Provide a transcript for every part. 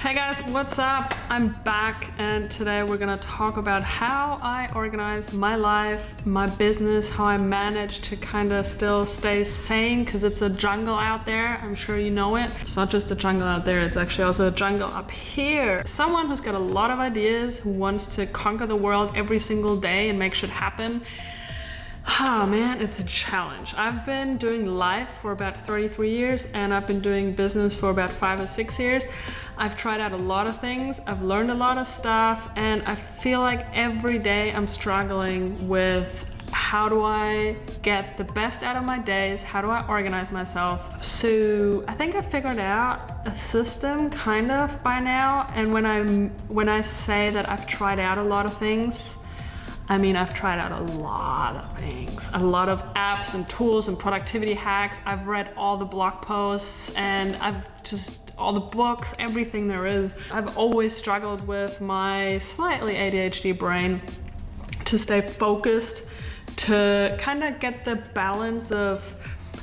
Hey guys, what's up? I'm back and today we're gonna talk about how I organize my life, my business, how I manage to kind of still stay sane because it's a jungle out there. I'm sure you know it. It's not just a jungle out there, it's actually also a jungle up here. Someone who's got a lot of ideas, who wants to conquer the world every single day and make shit happen. Oh man, it's a challenge. I've been doing life for about 33 years and I've been doing business for about 5 or 6 years. I've tried out a lot of things, I've learned a lot of stuff, and I feel like every day I'm struggling with how do I get the best out of my days? How do I organize myself? So I think I figured out a system kind of by now. And when I say that I've tried out a lot of things, I mean, I've tried out a lot of things, a lot of apps and tools and productivity hacks. I've read all the blog posts and all the books, everything there is. I've always struggled with my slightly ADHD brain to stay focused, to kind of get the balance of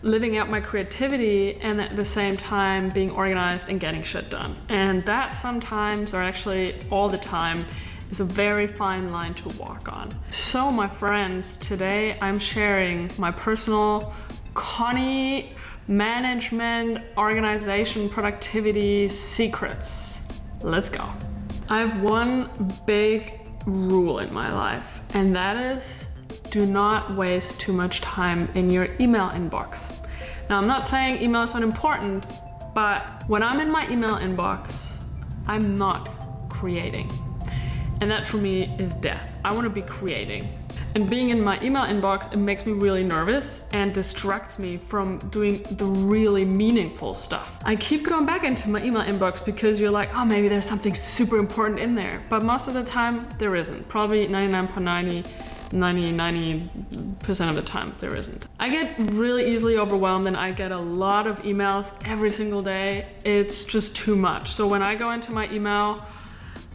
living out my creativity and at the same time being organized and getting shit done. And that sometimes, or actually all the time, is a very fine line to walk on. So my friends, today I'm sharing my personal Conni management, organization, productivity secrets. Let's go. I have one big rule in my life, and that is do not waste too much time in your email inbox. Now, I'm not saying email is not important, but when I'm in my email inbox, I'm not creating. And that for me is death. I want to be creating. And being in my email inbox, it makes me really nervous and distracts me from doing the really meaningful stuff. I keep going back into my email inbox because you're like, oh, maybe there's something super important in there. But most of the time, there isn't. Probably 99% of the time, there isn't. I get really easily overwhelmed and I get a lot of emails every single day. It's just too much. So when I go into my email,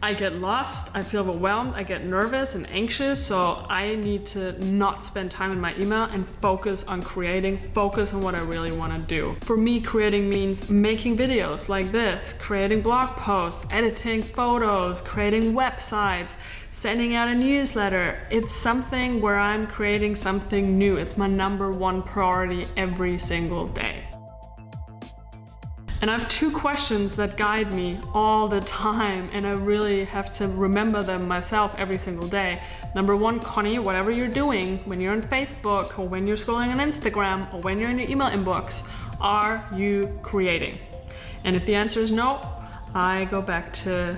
I get lost, I feel overwhelmed, I get nervous and anxious, so I need to not spend time in my email and focus on creating, focus on what I really want to do. For me, creating means making videos like this, creating blog posts, editing photos, creating websites, sending out a newsletter. It's something where I'm creating something new. It's my #1 priority every single day. And I have 2 questions that guide me all the time, and I really have to remember them myself every single day. #1, Conni, whatever you're doing, when you're on Facebook or when you're scrolling on Instagram or when you're in your email inbox, are you creating? And if the answer is no, I go back to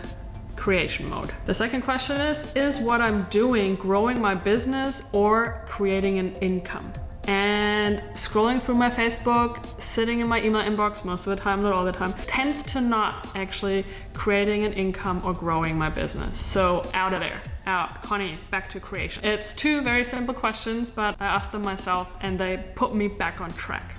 creation mode. The second question is what I'm doing growing my business or creating an income? And scrolling through my Facebook, sitting in my email inbox most of the time, not all the time, tends to not actually creating an income or growing my business. So out of there, out, Conni, back to creation. It's 2 very simple questions, but I asked them myself and they put me back on track.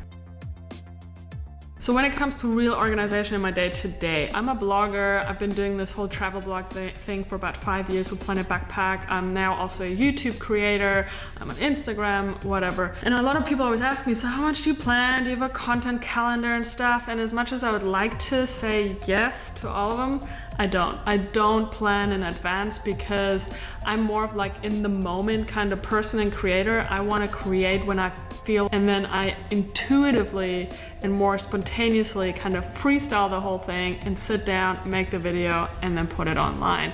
So when it comes to real organization in my day-to-day, I'm a blogger. I've been doing this whole travel blog thing for about 5 years with Planet Backpack. I'm now also a YouTube creator. I'm on Instagram, whatever. And a lot of people always ask me, so how much do you plan? Do you have a content calendar and stuff? And as much as I would like to say yes to all of them, I don't. I don't plan in advance because I'm more of like in the moment kind of person and creator. I want to create when I feel, and then I intuitively and more spontaneously kind of freestyle the whole thing and sit down, make the video, and then put it online.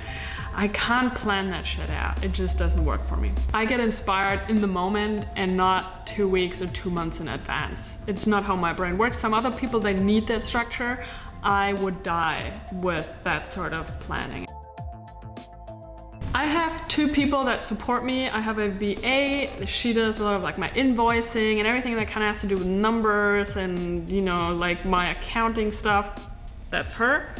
I can't plan that shit out. It just doesn't work for me. I get inspired in the moment and not 2 weeks or 2 months in advance. It's not how my brain works. Some other people, they need that structure. I would die with that sort of planning. I have 2 people that support me. I have a VA. She does a lot of like my invoicing and everything that kind of has to do with numbers and, you know, like my accounting stuff. That's her.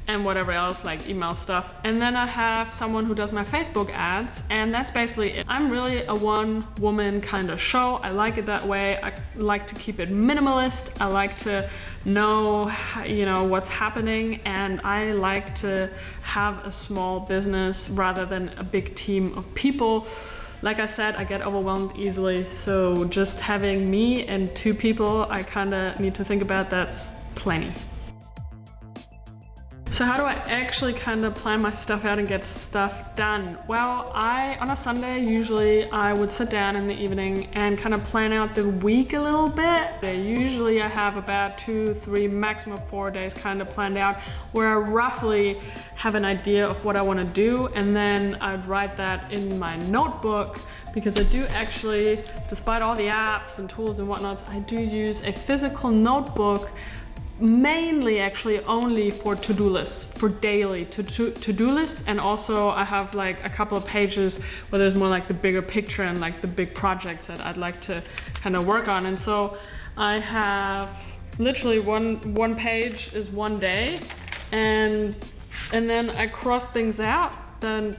And whatever else, like email stuff. And then I have someone who does my Facebook ads, and that's basically it. I'm really a one-woman kind of show. I like it that way. I like to keep it minimalist. I like to know, you know, what's happening, and I like to have a small business rather than a big team of people. Like I said, I get overwhelmed easily, so just having me and 2 people I kind of need to think about, that's plenty. So how do I actually kind of plan my stuff out and get stuff done? Well, on a Sunday, usually I would sit down in the evening and kind of plan out the week a little bit. Usually I have about 2, 3, maximum 4 days kind of planned out where I roughly have an idea of what I want to do, and then I'd write that in my notebook, because I do actually, despite all the apps and tools and whatnots, I do use a physical notebook, mainly actually only for to-do lists, for daily to-do lists. And also I have like a couple of pages where there's more like the bigger picture and like the big projects that I'd like to kind of work on. And so I have literally one page is one day, and then I cross things out. Then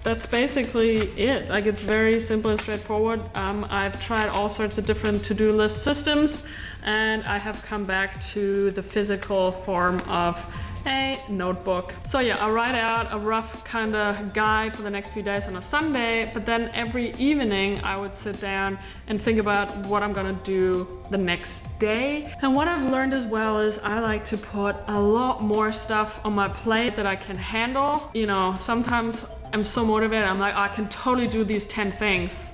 that's basically it. Like, it's very simple and straightforward. I've tried all sorts of different to-do list systems, and I have come back to the physical form of a notebook. So yeah, I'll write out a rough kind of guide for the next few days on a Sunday, but then every evening I would sit down and think about what I'm gonna do the next day. And what I've learned as well is I like to put a lot more stuff on my plate that I can handle. You know, sometimes I'm so motivated, I'm like, I can totally do these 10 things.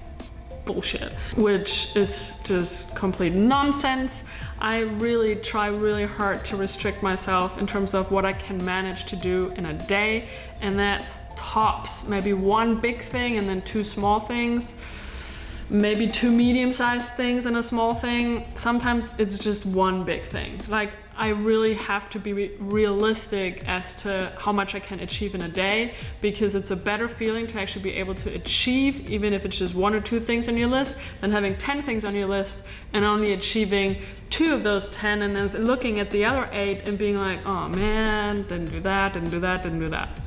Bullshit, which is just complete nonsense. I really try really hard to restrict myself in terms of what I can manage to do in a day, and that's tops maybe 1 big thing and then 2 small things, maybe 2 medium-sized things and a small thing. Sometimes it's just 1 big thing. Like, I really have to be realistic as to how much I can achieve in a day, because it's a better feeling to actually be able to achieve, even if it's just 1 or 2 things on your list, than having 10 things on your list and only achieving 2 of those 10, and then looking at the other 8 and being like, oh man, didn't do that, didn't do that, didn't do that.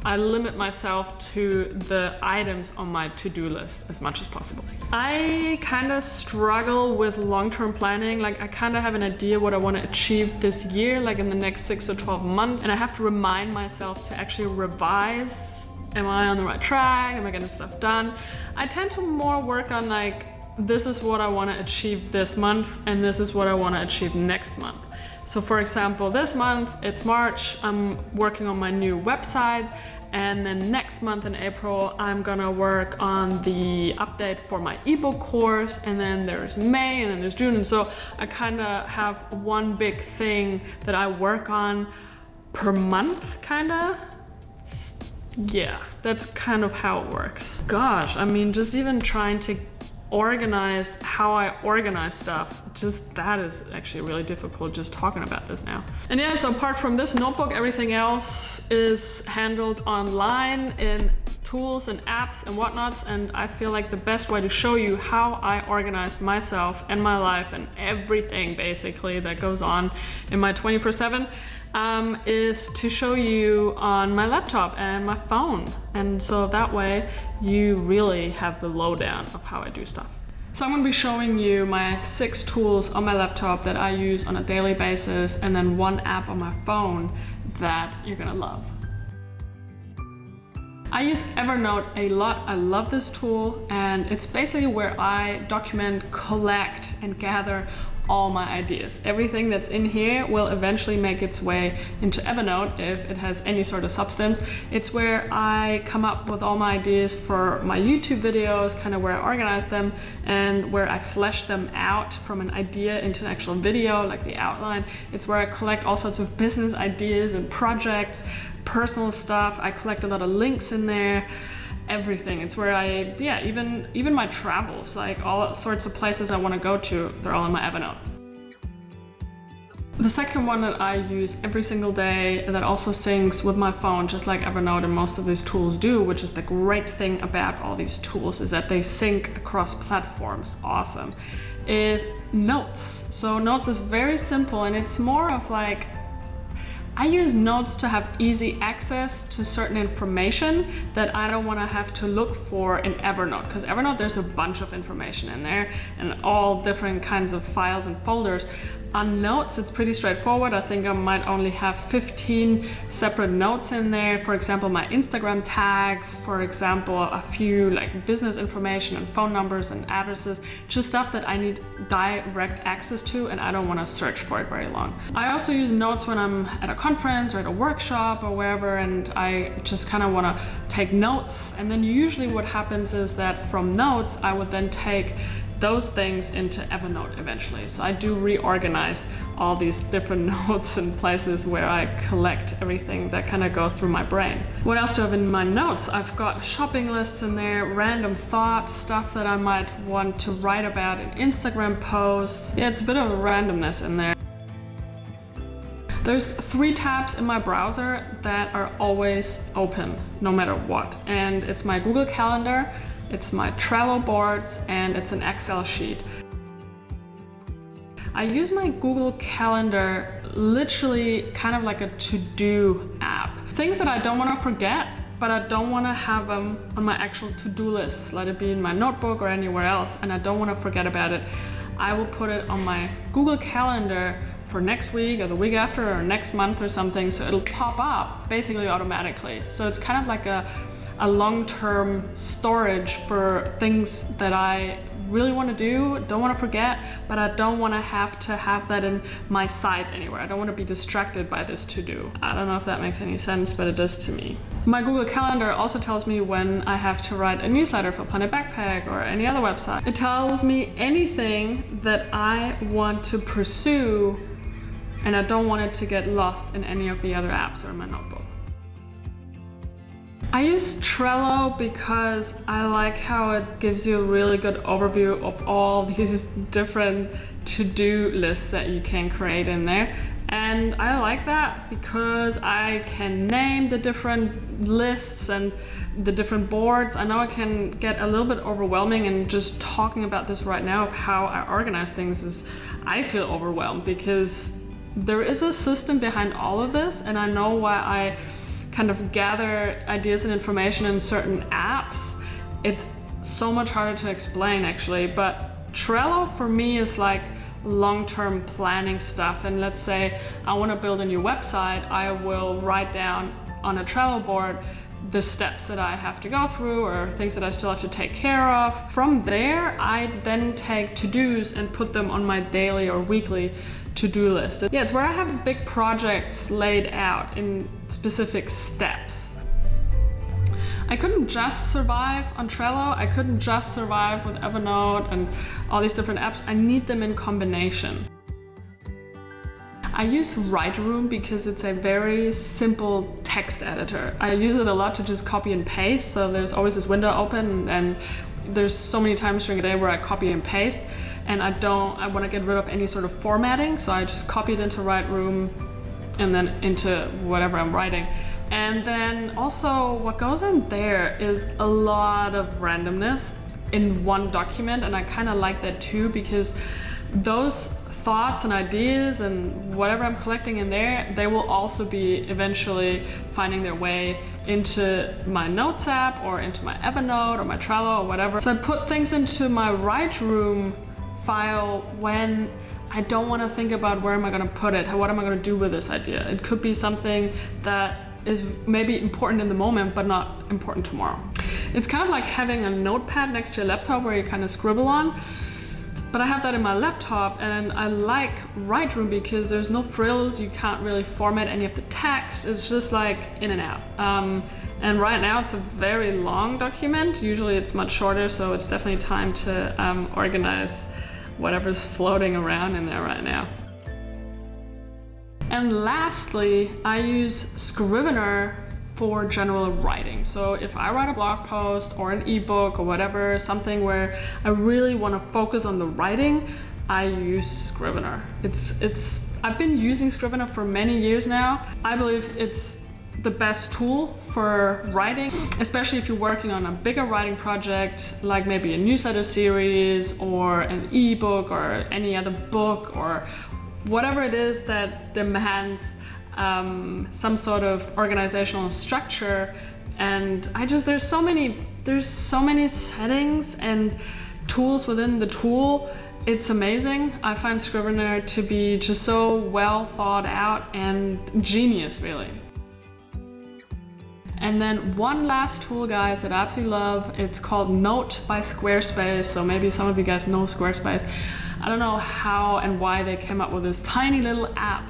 I limit myself to the items on my to-do list as much as possible. I kind of struggle with long-term planning. Like, I kind of have an idea what I want to achieve this year, like in the next 6 or 12 months. And I have to remind myself to actually revise. Am I on the right track? Am I getting stuff done? I tend to more work on like, this is what I want to achieve this month, and this is what I want to achieve next month. So for example, this month, it's March, I'm working on my new website. And then next month in April, I'm gonna work on the update for my ebook course. And then there's May, and then there's June. And so I kind of have 1 big thing that I work on per month, kind of. Yeah, that's kind of how it works. Gosh, I mean, just even trying to organize how I organize stuff, just that is actually really difficult just talking about this now. And yeah, so apart from this notebook, everything else is handled online in tools and apps and whatnots. And I feel like the best way to show you how I organize myself and my life and everything basically that goes on in my 24/7 is to show you on my laptop and my phone. And so that way you really have the lowdown of how I do stuff. So I'm going to be showing you my 6 tools on my laptop that I use on a daily basis, and then 1 app on my phone that you're going to love. I use Evernote a lot. I love this tool, and it's basically where I document, collect, and gather all my ideas. Everything that's in here will eventually make its way into Evernote if it has any sort of substance. It's where I come up with all my ideas for my YouTube videos, kind of where I organize them, and where I flesh them out from an idea into an actual video, like the outline. It's where I collect all sorts of business ideas and projects, personal stuff. I collect a lot of links in there. Everything. It's where I, yeah, even my travels, like all sorts of places I want to go to, they're all in my Evernote. The second one that I use every single day that also syncs with my phone, just like Evernote and most of these tools do, which is the great thing about all these tools, is that they sync across platforms. Awesome. Is Notes. So Notes is very simple, and it's more of like, I use Notes to have easy access to certain information that I don't want to have to look for in Evernote, because Evernote, there's a bunch of information in there and all different kinds of files and folders. On Notes, it's pretty straightforward. I think I might only have 15 separate notes in there. For example, my Instagram tags, for example, a few like business information and phone numbers and addresses, just stuff that I need direct access to and I don't want to search for it very long. I also use Notes when I'm at a conference or at a workshop or wherever, and I just kind of want to take notes. And then usually what happens is that from notes, I would then take those things into Evernote eventually. So I do reorganize all these different notes and places where I collect everything that kind of goes through my brain. What else do I have in my notes? I've got shopping lists in there, random thoughts, stuff that I might want to write about in Instagram posts. Yeah, it's a bit of randomness in there. There's 3 tabs in my browser that are always open, no matter what. And it's my Google Calendar, it's my Trello boards, and it's an Excel sheet. I use my Google Calendar literally kind of like a to-do app. Things that I don't want to forget, but I don't want to have them on my actual to-do list, let it be in my notebook or anywhere else, and I don't want to forget about it. I will put it on my Google Calendar for next week or the week after or next month or something, so it'll pop up basically automatically. So it's kind of like a long-term storage for things that I really want to do, don't want to forget, but I don't want to have that in my sight anywhere. I don't want to be distracted by this to-do. I don't know if that makes any sense, but it does to me. My Google Calendar also tells me when I have to write a newsletter for Planet Backpack or any other website. It tells me anything that I want to pursue, and I don't want it to get lost in any of the other apps or in my notebook. I use Trello because I like how it gives you a really good overview of all these different to-do lists that you can create in there. And I like that because I can name the different lists and the different boards. I know it can get a little bit overwhelming, and just talking about this right now of how I organize things is, I feel overwhelmed because there is a system behind all of this, and I know why I kind of gather ideas and information in certain apps. It's so much harder to explain actually, but Trello for me is like long-term planning stuff. And let's say I want to build a new website, I will write down on a Trello board the steps that I have to go through or things that I still have to take care of. From there, I then take to-dos and put them on my daily or weekly to-do list. Yeah, it's where I have big projects laid out in specific steps. I couldn't just survive on Trello. I couldn't just survive with Evernote and all these different apps. I need them in combination. I use WriteRoom because it's a very simple text editor. I use it a lot to just copy and paste. So there's always this window open, and there's so many times during the day where I copy and paste, and I want to get rid of any sort of formatting. So I just copy it into WriteRoom and then into whatever I'm writing. And then also what goes in there is a lot of randomness in one document. And I kind of like that too, because those thoughts and ideas and whatever I'm collecting in there, they will also be eventually finding their way into my Notes app or into my Evernote or my Trello or whatever. So I put things into my WriteRoom file when I don't want to think about where am I going to put it, what am I going to do with this idea. It could be something that is maybe important in the moment but not important tomorrow. It's kind of like having a notepad next to your laptop where you kind of scribble on. But I have that in my laptop, and I like WriteRoom because there's no frills, you can't really format any of the text, it's just like in and out. And right now it's a very long document, usually it's much shorter, so it's definitely time to organize whatever's floating around in there right now. And lastly, I use Scrivener for general writing. So if I write a blog post or an ebook or whatever, something where I really want to focus on the writing, I use Scrivener. I've been using Scrivener for many years now. I believe it's the best tool for writing, especially if you're working on a bigger writing project, like maybe a newsletter series or an ebook or any other book or whatever it is that demands some sort of organizational structure. And there's so many settings and tools within the tool. It's amazing. I find Scrivener to be just so well thought out and genius, really. And then one last tool, guys, that I absolutely love. It's called Note by Squarespace. So maybe some of you guys know Squarespace. I don't know how and why they came up with this tiny little app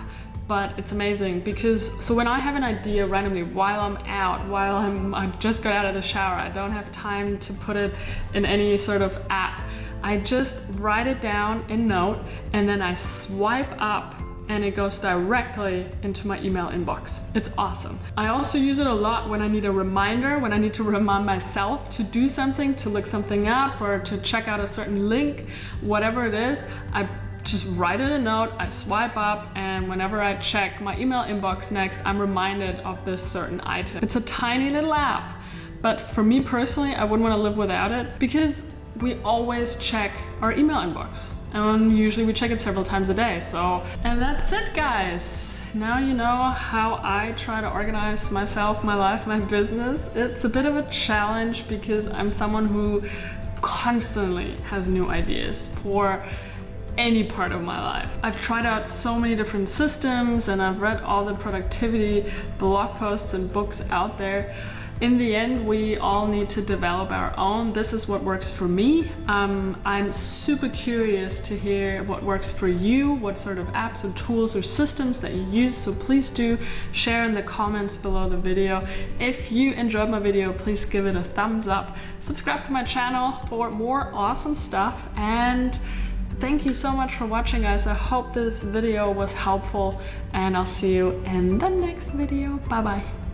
but it's amazing because so when I have an idea randomly while I'm out, I just got out of the shower, I don't have time to put it in any sort of app, I just write it down in Note and then I swipe up and it goes directly into my email inbox. It's awesome. I also use it a lot when I need a reminder, when I need to remind myself to do something, to look something up or to check out a certain link, whatever it is, I just write it a note, I swipe up, and whenever I check my email inbox next, I'm reminded of this certain item. It's a tiny little app, but for me personally, I wouldn't want to live without it because we always check our email inbox. And usually we check it several times a day, so. And that's it, guys. Now you know how I try to organize myself, my life, my business. It's a bit of a challenge because I'm someone who constantly has new ideas for any part of my life. I've tried out so many different systems and I've read all the productivity blog posts and books out there. In the end, we all need to develop our own. This is what works for me. I'm super curious to hear what works for you, what sort of apps and tools or systems that you use. So please do share in the comments below the video. If you enjoyed my video, please give it a thumbs up. Subscribe to my channel for more awesome stuff. And thank you so much for watching, guys. I hope this video was helpful and I'll see you in the next video. Bye bye.